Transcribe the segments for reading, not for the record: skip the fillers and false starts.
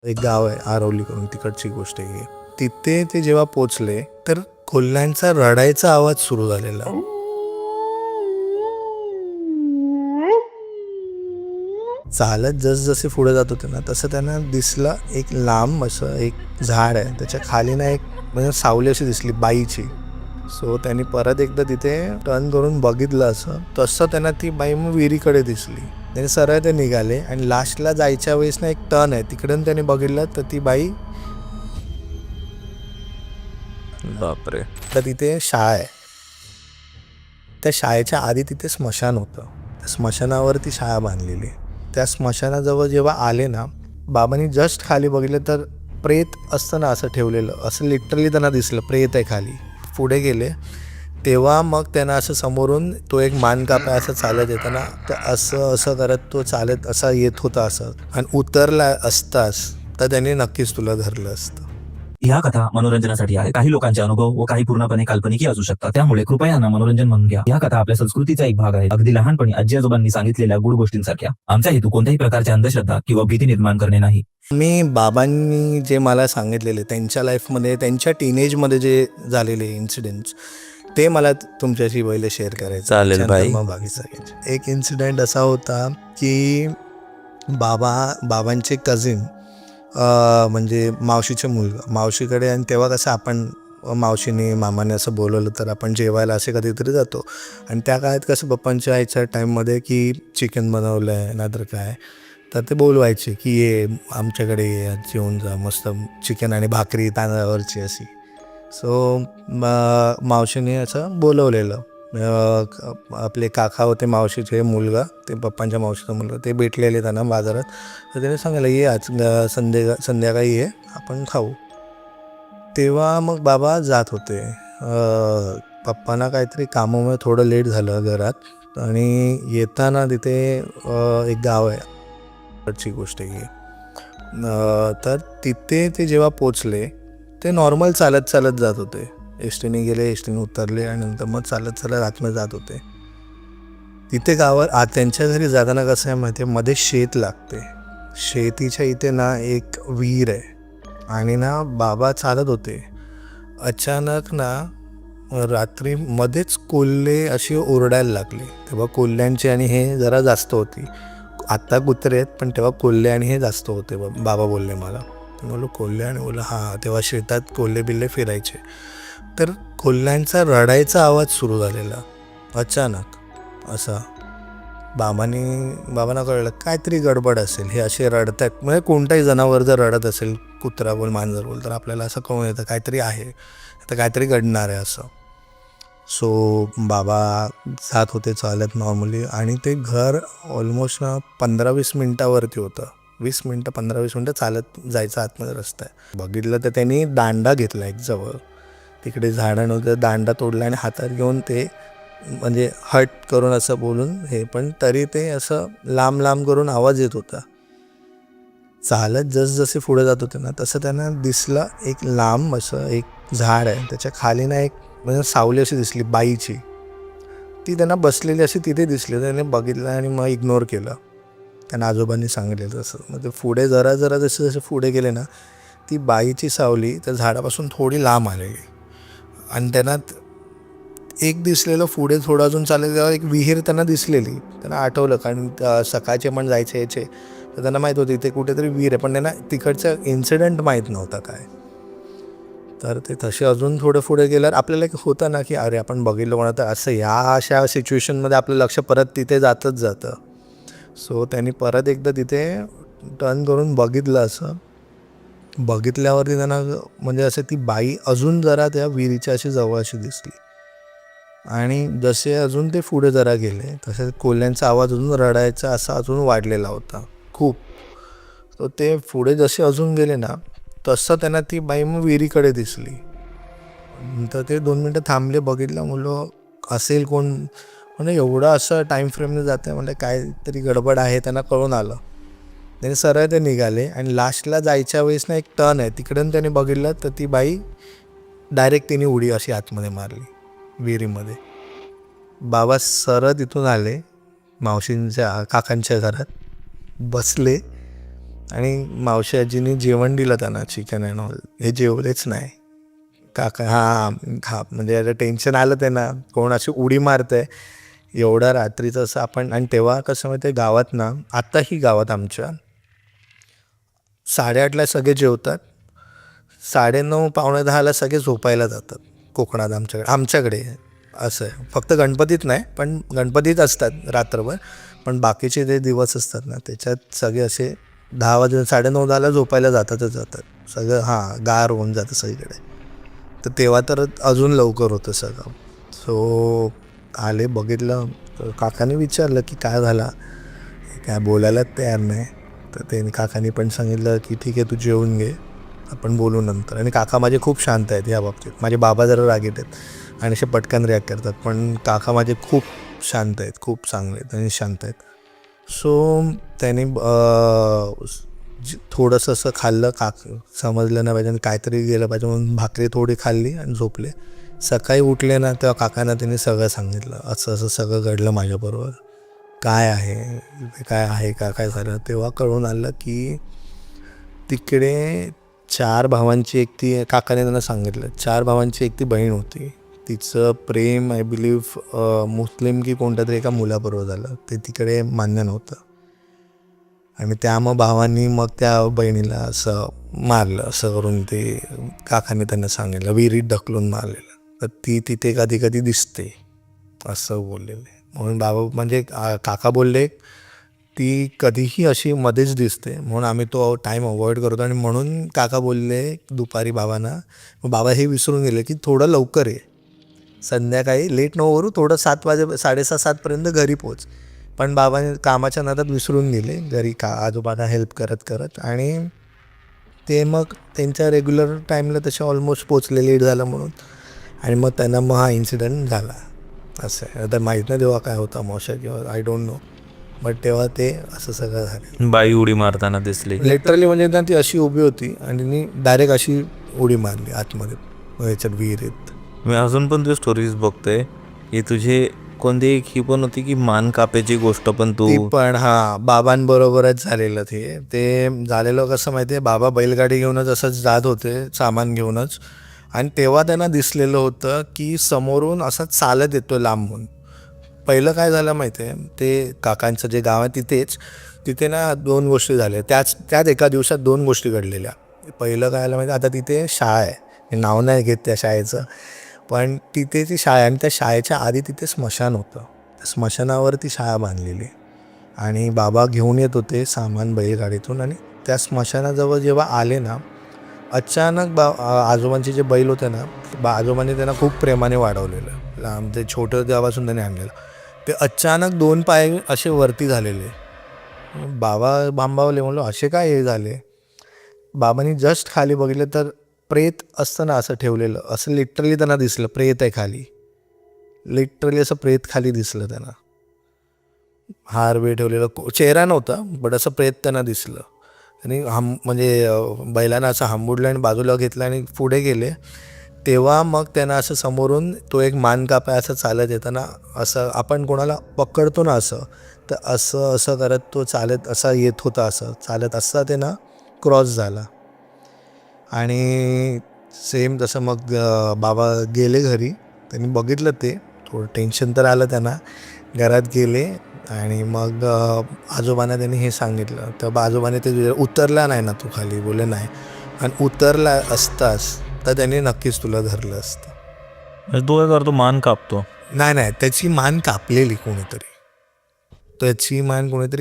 एक गाव आहे आरवली करून, तिकडची गोष्ट आहे ही. तिथे ते जेव्हा पोचले तर कोल्ह्यांचा रडायचा आवाज सुरू झालेला. चालत जसजसे पुढे जात होते ना तसं त्यांना दिसलं एक लांब असं एक झाड आहे, त्याच्या खाली ना एक म्हणजे सावली अशी दिसली बाईची. सो त्यांनी परत एकदा तिथे टर्न करून बघितलं, असं तसं त्यांना ती बाई मग विहिरीकडे दिसली. त्याने सरळ ते निघाले आणि लास्टला जायच्या वेळेस ना एक टर्न आहे, तिकडून त्यांनी बघितलं तर ती बाई, बापरे, तर तिथे शाळा आहे. त्या शाळेच्या आधी तिथे स्मशान होतं. त्या स्मशानावर ती शाळा बांधलेली. त्या स्मशानाजवळ जेव्हा आले ना, बाबांनी जस्ट खाली बघितलं तर प्रेत असतं ना असं ठेवलेलं, असं लिटरली त्यांना दिसलं प्रेत आहे खाली. पुढे गेले तेव्हा मग त्यांना असं समोरून तो एक मान कापा असं चालत येताना तर असं असं करत तो चालत असा येत होता असं, आणि उतरला असताच तर त्याने नक्कीच तुला धरलं असतं. ह्या कथा मनोरंजनासाठी आहे. काही लोकांचे अनुभव व काही पूर्णपणे काल्पनिकही असू शकतात. त्यामुळे कृपया यांना मनोरंजन म्हणून घ्या. या कथा आपल्या संस्कृतीचा एक भाग आहे. अगदी लहानपणी आजी आजोबांनी सांगितलेल्या गुड गोष्टींसारख्या. आमचा हेतू कोणत्याही प्रकारच्या अंधश्रद्धा किंवा भीती निर्माण करणे नाही. मी बाबांनी जे मला सांगितलेले त्यांच्या लाईफमध्ये, त्यांच्या टीनेजमध्ये जे झालेले इन्सिडेंट्स, ते मला तुमच्याशी पहिले शेअर करायचं. चालेल भाई. मग बाकी सांगायचं. एक इन्सिडेंट असा होता की बाबांचे कझिन, म्हणजे मावशीचे मुलगा मावशीकडे, आणि तेव्हा कसं आपण मावशीने मामाने असं बोलवलं तर आपण जेवायला असे कधीतरी जातो. आणि त्या काळात कसं पप्पांच्या आईच्या टाईममध्ये की चिकन बनवलं आहे नाहीतर काय, तर ते बोलवायचे की ये आमच्याकडे ये, जेवून जा, मस्त चिकन आणि भाकरी तांदळावरची अशी. सो मावशीने असं बोलवलेलं. आपले काका होते मावशीचे मुलगा, ते पप्पांच्या मावशीचा मुलगा, ते भेटलेले त्यांना बाजारात. तर त्याने सांगितलं ये आज संध्याकाळी ये आपण खाऊ. तेव्हा मग बाबा जात होते. पप्पांना काहीतरी कामामुळे थोडं लेट झालं घरात, आणि येताना तिथे एक गाव आहे, ची गोष्ट आहे. तर तिथे ते जेव्हा पोचले ते नॉर्मल चालत जात होते. एस टीने गेले, एस टीने उतरले आणि नंतर मग चालत आतमध्ये जात होते. तिथे गावात त्यांच्या घरी जाताना कसं आहे माहिती आहे, मध्ये शेत लागते. शेतीच्या इथे ना एक विहीर आहे, आणि ना बाबा चालत होते. अचानक ना रात्री मध्येच कोल्हे अशी ओरडायला लागले. तेव्हा कोल्ह्यांची आणि हे जरा जास्त होती. आत्ता कुत्रे आहेत पण तेव्हा कोल्हे आणि हे जास्त होते. बाबा बोलले मला. बोललो कोल्हे, आणि बोललं हां. तेव्हा शेतात कोल्हे बिल्ले फिरायचे. तर कोल्ह्यांचा रडायचा आवाज सुरू झालेला अचानक असा. बाबांना कळलं काहीतरी गडबड असेल, हे असे रडत आहेत. म्हणजे कोणताही जनावर जर रडत असेल, कुत्रा बोल मांजर बोल, तर आपल्याला असं कळून येतं काहीतरी आहे, तर काहीतरी घडणार आहे असं. सो बाबा जात होते चालत नॉर्मली, आणि ते घर ऑलमोस्ट 15-20 मिनटावरती होतं. 20 मिनटं 15-20 मिनटं चालत जायचं आतमध्ये रस्ता आहे. बघितलं तर त्यांनी दांडा घेतला एक जवळ, तिकडे झाडं नव्हतं, दांडा तोडला आणि हातात घेऊन ते म्हणजे हट करून असं बोलून हे, पण तरी ते असं लांब करून आवाज येत होता. चालत जसजसे पुढे जात होते ना तसं त्यांना दिसलं एक लांब असं एक झाड आहे, त्याच्या खाली ना एक म्हणजे सावली अशी दिसली बाईची. ती त्यांना बसलेली अशी तिथे दिसली. त्याने बघितलं आणि मग इग्नोर केलं. त्यांना आजोबांनी सांगितलं तसं. मग ते पुढे जरा जसे पुढे गेले ना, ती बाईची सावली त्या झाडापासून थोडी लांब आलेली, आणि त्यांना एक दिसलेलं पुढे थोडं अजून चाललं तेव्हा एक विहीर त्यांना दिसलेली. त्यांना आठवलं, कारण सकाळचे पण जायचे यायचे, तर त्यांना माहीत होतं इथे कुठेतरी विहीर आहे, पण त्यांना तिकडचा इन्सिडेंट माहीत नव्हता काय. तर ते तसे अजून थोडं पुढे गेल्यावर आपल्याला एक होतं ना की अरे आपण बघितलं कोणा, तर असं या अशा सिच्युएशनमध्ये आपलं लक्ष परत तिथे जातच जातं. सो त्यांनी परत एकदा तिथे टर्न करून बघितलं. असं बघितल्यावरती त्यांना म्हणजे असं ती बाई अजून जरा त्या विहिरीच्या अशी जवळशी दिसली, आणि जसे अजून ते पुढे जरा गेले तसे कोल्ह्यांचा आवाज अजून रडायचा असा अजून वाढलेला होता खूप. तर ते पुढे जसे अजून गेले ना तसं त्यांना ती बाई मग विहिरीकडे दिसली. तर ते 2 मिनटं थांबले, बघितलं, मुलं असेल कोण, म्हणजे एवढं असं टाईम फ्रेमने जातं, म्हणजे काहीतरी गडबड आहे त्यांना कळून आलं. त्याने सरळ ते निघाले आणि लास्टला जायच्या वेळेस ना एक टर्न आहे, तिकडून त्याने बघितलं तर ती बाई डायरेक्ट तिने उडी अशी आतमध्ये मारली विहिरीमध्ये. बाबा सरळ तिथून आले मावशींच्या काकांच्या घरात, बसले आणि मावशी आजीने जेवण दिलं त्यांना, चिकन अँड ऑल. हे जेवलेच नाही. काका म्हणजे आता टेन्शन आलं त्यांना, कोण अशी उडी मारतंय एवढ्या रात्रीचं असं आपण. आणि तेव्हा कसं माहिती आहे गावात ना, आत्ताही गावात आमच्या 8:30ला सगळे जेवतात, 9:30 पावणे 10ला सगळे झोपायला जातात कोकणात. आमच्याकडे असं आहे. फक्त गणपतीत नाही, पण गणपतीत असतात रात्रभर, पण बाकीचे जे दिवस असतात ना त्याच्यात सगळे असे 10 वाजे 9:30-10ला झोपायला जातात सगळं. गार होऊन जातं सगळीकडे. तर तेव्हा तर अजून लवकर होतं सगळं. सो आले, बघितलं, तर काकाने विचारलं की काय झाला, काय बोलायलाच तयार नाही. तर त्यांनी काकाने पण सांगितलं की ठीक आहे, तू जेवून घे, आपण बोलू नंतर. आणि काका माझे खूप शांत आहेत या बाबतीत. माझे बाबा जरा रागीट आहेत आणि असे पटकन रिॲक्ट करतात, पण काका माझे खूप शांत आहेत, खूप चांगले आहेत आणि शांत आहेत. सो त्याने थोडंसं असं खाल्लं, समजलं नाही पाहिजे आणि काहीतरी गेलं पाहिजे म्हणून भाकरी थोडी खाल्ली आणि झोपले. सकाळी उठले ना तेव्हा काकांना त्यांनी सगळं सांगितलं, असं असं सगळं घडलं माझ्याबरोबर, काय आहे काय झालं. तेव्हा कळून आलं की तिकडे 4 भावांची एक ती, काकाने त्यांना सांगितलं, 4 भावांची एक ती बहीण होती. तिचं प्रेम आय बिलीव्ह मुस्लिम की कोणत्या तरी एका मुलाबरोबर झालं, ते तिकडे मान्य नव्हतं. आणि मग भावांनी मग त्या बहिणीला असं मारलं, असं करून ते काकाने त्यांना सांगितलं, विहिरीत ढकलून मारलेलं. तर ती तिथे कधी कधी दिसते असं बोललेले. म्हणून बाबा म्हणजे काका बोलले ती कधीही अशी मध्येच दिसते, म्हणून आम्ही तो टाईम अवॉइड करतो. आणि म्हणून काका बोलले दुपारी बाबांना, मग बाबा हे विसरून गेले की थोडं लवकर ये, संध्याकाळी लेट नको करू, थोडं 7 वाजे 6:30-7पर्यंत घरी पोच. पण बाबाने कामाच्या नादात विसरून गेले घरी आजोबांना हेल्प करत करत. आणि ते मग त्यांच्या रेग्युलर टाईमला तसे ऑलमोस्ट पोचले, लेट झालं म्हणून. आणि मग त्यांना हा इन्सिडेंट झाला. असं आहे. आता माहीत नाही तेव्हा काय होता अमावस्या किंवा आय डोंट नो, बट तेव्हा ते असं सगळं झालं. बाई उडी मारताना दिसली. लिटरली म्हणजे ना ती अशी उभी होती आणि तिने डायरेक्ट अशी उडी मारली आतमध्ये ह्याच्यात विहिरीत. मी अजून पण तुझी स्टोरीज बघतोय की तुझी कोणती एक ही पण होती की मान कापायची गोष्ट पण तू. ती पण बाबांबरोबरच झालेलं. ते झालेलं कसं माहिती आहे, बाबा बैलगाडी घेऊनच असंच जात होते सामान घेऊनच, आणि तेव्हा त्यांना दिसलेलं होतं की समोरून असं चालत येतो लांबून. पहिलं काय झालं माहिती आहे, ते काकांचं जे गाव आहे तिथे ना 2 गोष्टी झाल्या. त्याच एका दिवसात 2 गोष्टी घडलेल्या. पहिलं काय झालं माहिती, आता तिथे शाळा आहे, मी नाव नाही घेत त्या शाळेचं, पण तिथे ती शाळा, आणि त्या शाळेच्या आधी तिथे स्मशान होतं. त्या स्मशानावर ती शाळा बांधलेली. आणि बाबा घेऊन येत होते सामान बैलगाडीतून, आणि त्या स्मशानाजवळ जेव्हा आले ना, अचानक आजोबांचे जे बैल होते ना, आजोबांनी त्यांना खूप प्रेमाने वाढवलेलं, ते छोटं तेव्हापासून त्यांनी आणलेलं. ते अचानक 2 पाय असे वरती झालेले. बाबा भांबावले, म्हणलो असे काय हे झाले. बाबांनी जस्ट खाली बघितलं तर प्रेत असतं ना असं ठेवलेलं, असं लिटरली त्यांना दिसलं, प्रेत आहे खाली, लिटरली असं प्रेत खाली दिसलं त्यांना. हार वे ठेवलेलं, चेहरा नव्हता, बट असं प्रेत त्यांना दिसलं. आणि म्हणजे बैलांना असं हांबुडलं आणि बाजूला घेतलं आणि पुढे गेले. तेव्हा मग त्यांना असं समोरून तो एक मान कापाय असं चालत येताना, असं आपण कोणाला पकडतो ना असं, तर असं असं करत तो चालत असा येत होता, असं चालत असता ते ना क्रॉस झाला. आणि सेम तसं मग बाबा गेले घरी. त्यांनी बघितलं, ते थोडं टेन्शन तर आलं त्यांना. घरात गेले आणि मग आजोबांना त्यांनी हे सांगितलं. तर आजोबाने ते उतरला नाही ना तू खाली, बोले नाही, आणि उतरला असतास तर त्यांनी नक्कीच तुला धरलं असतं. म्हणजे तू काय करतो, मान कापतो. नाही, त्याची मान कापलेली कोणीतरी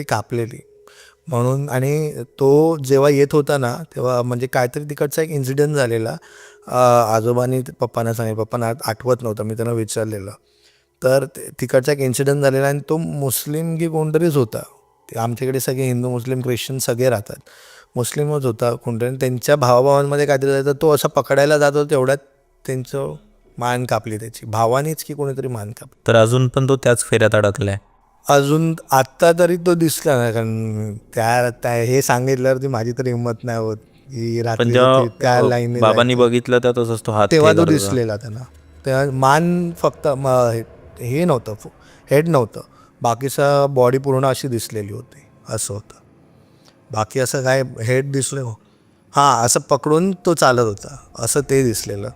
कापलेली म्हणून. आणि तो जेव्हा येत होता ना तेव्हा म्हणजे काहीतरी तिकडचा एक इन्सिडेंट झालेला. आजोबांनी पप्पांना सांगितलं, पप्पांना आठवत नव्हतं, मी त्यांना विचारलेलं. तर तिकडचा एक इन्सिडेंट झालेला आणि तो मुस्लिम की कोणतरीच होता. ते आमच्याकडे सगळे हिंदू मुस्लिम ख्रिश्चन सगळे राहतात, मुस्लिमच होता कोणतरी. त्यांच्या भावाभावांमध्ये काहीतरी जायचं, तो असा पकडायला जात होता, तेवढ्यात त्यांचं मान कापली, त्याची भावानीच की कोणीतरी मान कापली. तर अजून पण तो त्याच फेऱ्यात अडकलाय. अजून आत्ता तरी तो दिसला नाही, कारण त्या हे सांगितल्यावरती माझी तरी हिंमत नाही होत की पण रात्री जेव्हा त्या लाईनने बाबांनी जायचं. बघितलं तर तसंच तो हात तेव्हा हे तो करत होता. दिसलेला त्यांना. तेव्हा मान फक्त हे नव्हतं, हेड नव्हतं, बाकीचा बॉडी पूर्ण अशी दिसलेली होती, असं होतं. बाकी असं काय हेड दिसलं हां असं पकडून तो चालत होता असं ते दिसलेलं.